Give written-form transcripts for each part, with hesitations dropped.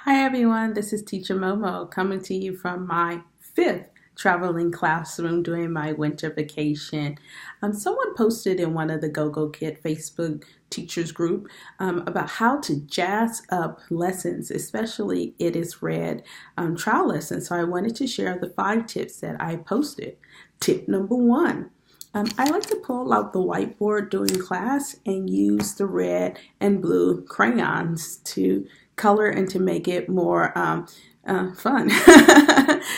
Hi everyone, this is Teacher Momo coming to you from my fifth traveling classroom during my winter vacation. Someone posted in one of the GoGoKid Facebook teachers group about how to jazz up lessons, especially It Is Read trial lessons. So I wanted to share the 5 tips that I posted. Tip number 1. I like to pull out the whiteboard during class and use the red and blue crayons to color and to make it more fun.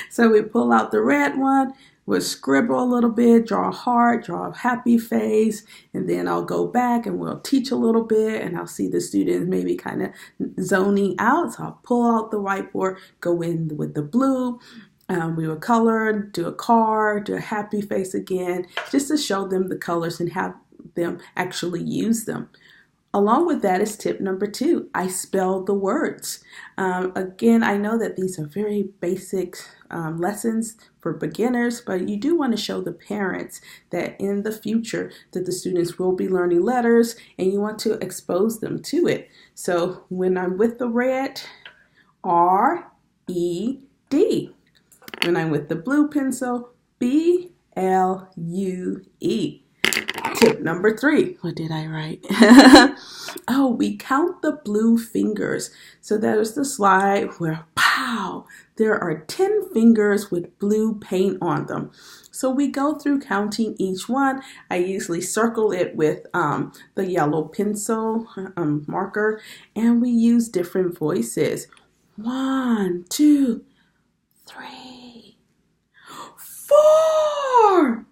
So we pull out the red one, we'll scribble a little bit, draw a heart, draw a happy face, and then I'll go back and we'll teach a little bit and I'll see the students maybe kind of zoning out. So I'll pull out the whiteboard, go in with the blue. We will color, do a car, do a happy face again, just to show them the colors and have them actually use them. Along with that is tip number 2. I spell the words. Again, I know that these are very basic lessons for beginners, but you do want to show the parents that in the future that the students will be learning letters and you want to expose them to it. So when I'm with the red, R-E-D. When I'm with the blue pencil, B-L-U-E. Tip number 3. What did I write? Oh, we count the blue fingers. So there's the slide where, pow, there are 10 fingers with blue paint on them. So we go through counting each one. I usually circle it with the yellow pencil marker, and we use different voices. 1, 2, 3, 4.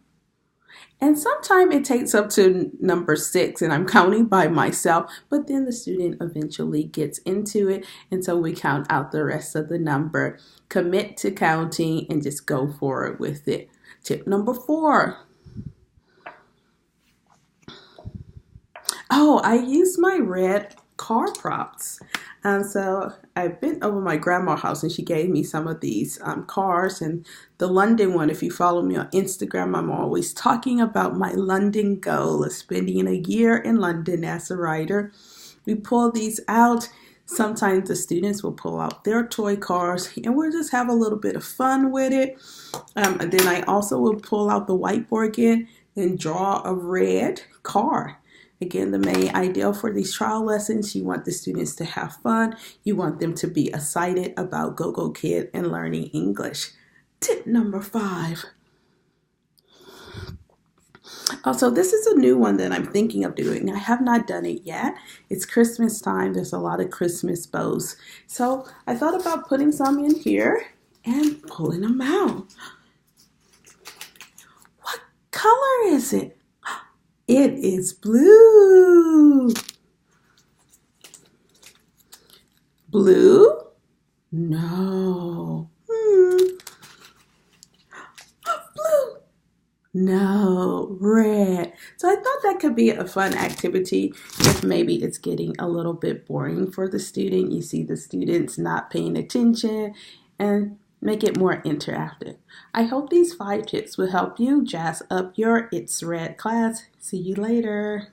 And sometimes it takes up to number 6 and I'm counting by myself, but then the student eventually gets into it. And so we count out the rest of the number, commit to counting and just go forward with it. Tip number 4. Oh, I use my red car props. So I've been over my grandma's house and she gave me some of these cars, and the London one, if you follow me on Instagram, I'm always talking about my London goal of spending a year in London as a writer. We pull these out. Sometimes the students will pull out their toy cars and we'll just have a little bit of fun with it. And then I also will pull out the whiteboard again and draw a red car. Again, the main idea for these trial lessons, you want the students to have fun. You want them to be excited about GoGoKid and learning English. Tip number 5. Also, this is a new one that I'm thinking of doing. I have not done it yet. It's Christmas time. There's a lot of Christmas bows. So I thought about putting some in here and pulling them out. What color is it? It is blue. Blue? No. Blue. No. Red. So I thought that could be a fun activity if maybe it's getting a little bit boring for the student. You see the students not paying attention, and make it more interactive. I hope these 5 tips will help you jazz up your It's Read class. See you later.